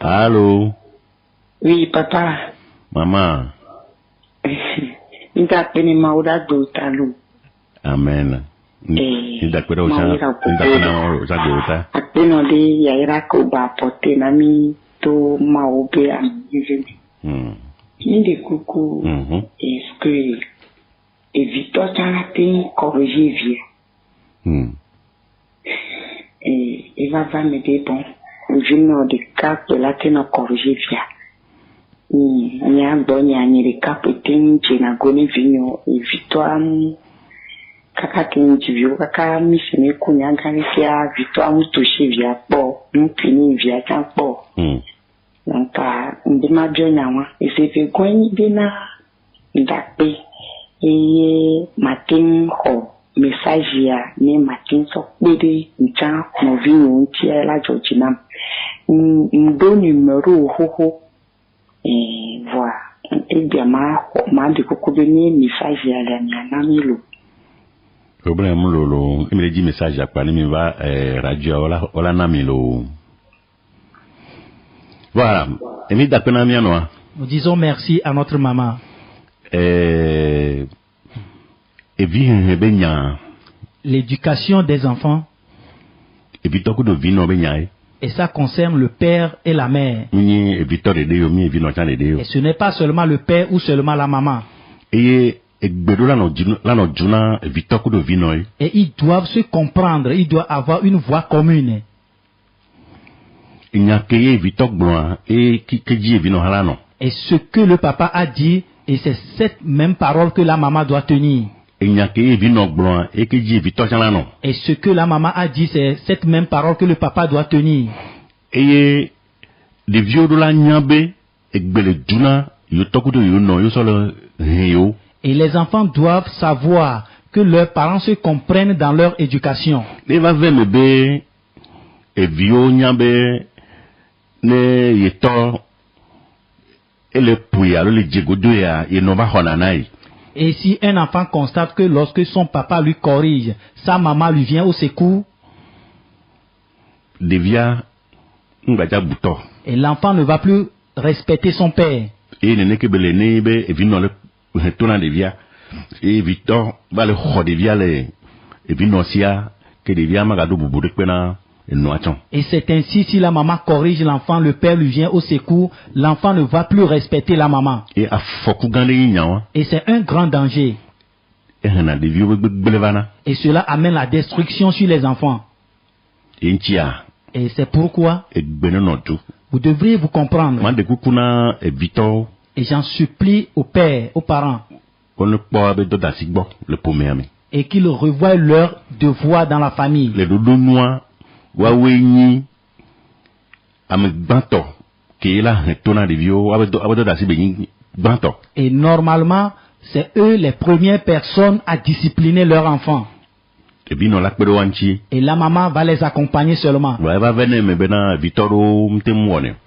Allô? Oui, papa. Maman. Ndapeni maura do talu. Amen. Ndakwera usa gota. Apeno de ya irako ba pote na mi to maobe a yezemi. Inde kuku. Est-ce que Victor Tanatin corriger vieux? Et va me dire bon, je n'ai de cas de la tena corriger via. Ni a bon ni de cas peut-être j'ai na goni vigno et Victoire kaka kenji vio kaka mi se me kunya gani kia Victoire mu toucher via bo, mu pini via tan bo. Donc ndi ma bien na wa et c'est fait goni de na ndape et matin ho message ya ne matin so bede ncha mo vinyo ntia la jojina ndo numéro ho voilà et bien ma de ko beni message ya la na milo problème lolo il me dit message ya pa ni mi va radio ola na milo voilà et mi da pena mi anoa nous disons merci à notre maman l'éducation des enfants et ça concerne le père et la mère et ce n'est pas seulement le père ou seulement la maman et ils doivent se comprendre, ils doivent avoir une voix commune et ce que le papa a dit et c'est cette même parole que la maman doit tenir. Et ce que la maman a dit, c'est cette même parole que le papa doit tenir. Et les enfants doivent savoir que leurs parents se comprennent dans leur éducation. Et si un enfant constate que lorsque son papa lui corrige, sa maman lui vient au secours, et l'enfant ne va plus respecter son père. Et c'est ainsi, si la maman corrige l'enfant, le père lui vient au secours, l'enfant ne va plus respecter la maman. Et c'est un grand danger. Et cela amène la destruction sur les enfants. Et c'est pourquoi vous devriez vous comprendre. Et j'en supplie aux pères, aux parents, et qu'ils revoient leur devoir dans la famille. Wawenyi amegbanto ke la hetona devio abedo dasi benyi Et normalement, c'est eux les premières personnes à discipliner leurs enfants. Et la maman va les accompagner seulement.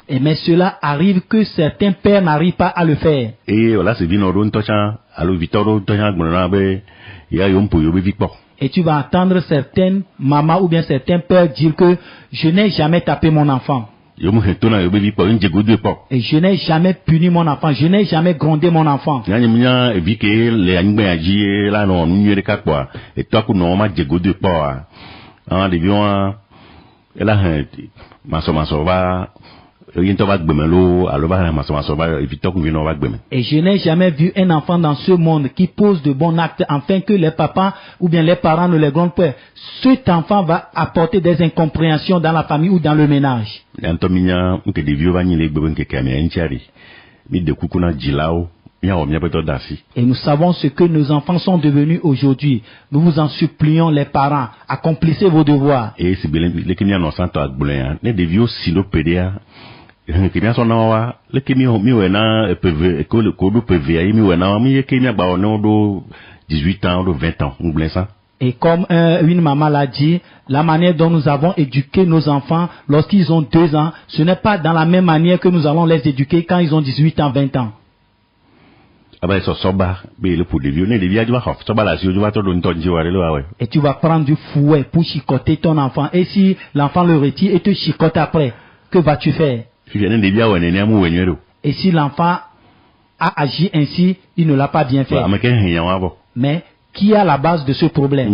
Et mais cela arrive que certains pères n'arrivent pas à le faire. Et tu vas entendre certaines mamans ou bien certains pères dire que je n'ai jamais tapé mon enfant. Et je n'ai jamais puni mon enfant, je n'ai jamais grondé mon enfant. Et je n'ai jamais vu un enfant dans ce monde qui pose de bons actes afin que les papas ou bien les parents ne les grondent pas. Cet enfant va apporter des incompréhensions dans la famille ou dans le ménage. Et nous savons ce que nos enfants sont devenus aujourd'hui. Nous vous en supplions, les parents, accomplissez vos devoirs. Et comme une maman l'a dit, la manière dont nous avons éduqué nos enfants lorsqu'ils ont 2 ans, ce n'est pas dans la même manière que nous allons les éduquer quand ils ont 18 ans, 20 ans. Et tu vas prendre du fouet pour chicoter ton enfant. Et si l'enfant le retire et te chicote après, que vas-tu faire? Et si l'enfant a agi ainsi, il ne l'a pas bien fait. Mais qui a la base de ce problème?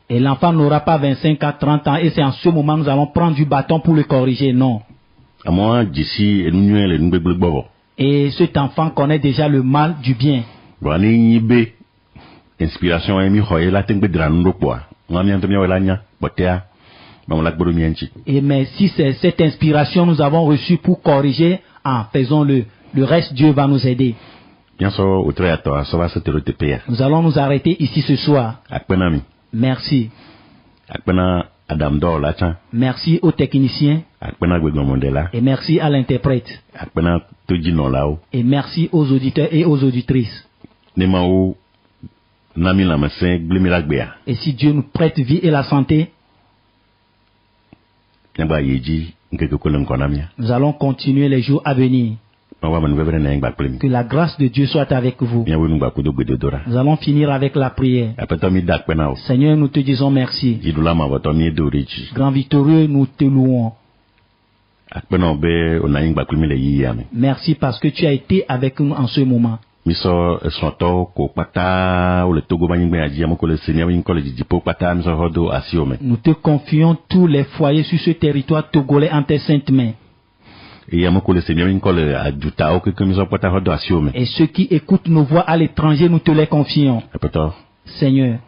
Et l'enfant n'aura pas 25 à 30 ans et c'est en ce moment que nous allons prendre du bâton pour le corriger. Non. Et cet enfant connaît déjà le mal du bien. Et mais si c'est cette inspiration nous avons reçue pour corriger, faisons-le. Le reste, Dieu va nous aider. Nous allons nous arrêter ici ce soir. Merci. Merci aux techniciens. Et merci à l'interprète. Et merci aux auditeurs et aux auditrices. Et si Dieu nous prête vie et la santé, nous allons continuer les jours à venir. Que la grâce de Dieu soit avec vous. Nous allons finir avec la prière. Seigneur, nous te disons merci. Grand victorieux, nous te louons. Merci parce que tu as été avec nous en ce moment. Nous te confions tous les foyers sur ce territoire togolais en tes saintes mains. Et ceux qui écoutent nos voix à l'étranger, nous te les confions. Seigneur,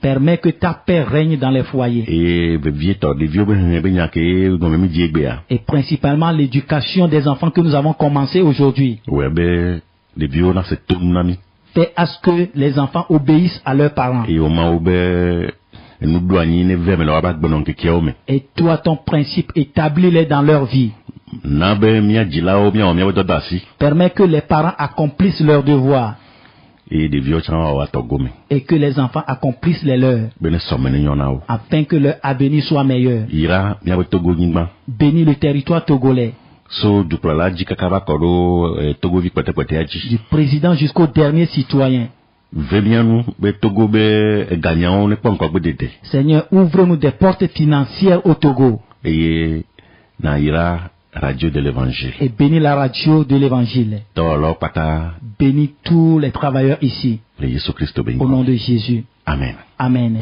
permets que ta paix règne dans les foyers. Et principalement l'éducation des enfants que nous avons commencé aujourd'hui. Fais à ce que les enfants obéissent à leurs parents. Et toi, ton principe, établis-les dans leur vie. Permets que les parents accomplissent leurs devoirs. Et que les enfants accomplissent les leurs. Afin que leur avenir soit meilleur. Bénis le territoire togolais. Du président jusqu'au dernier citoyen. Seigneur, ouvre-nous des portes financières au Togo. Et radio de l'évangile. Et bénis la radio de l'évangile. Bénis tous les travailleurs ici. Au nom de Jésus. Amen. Amen.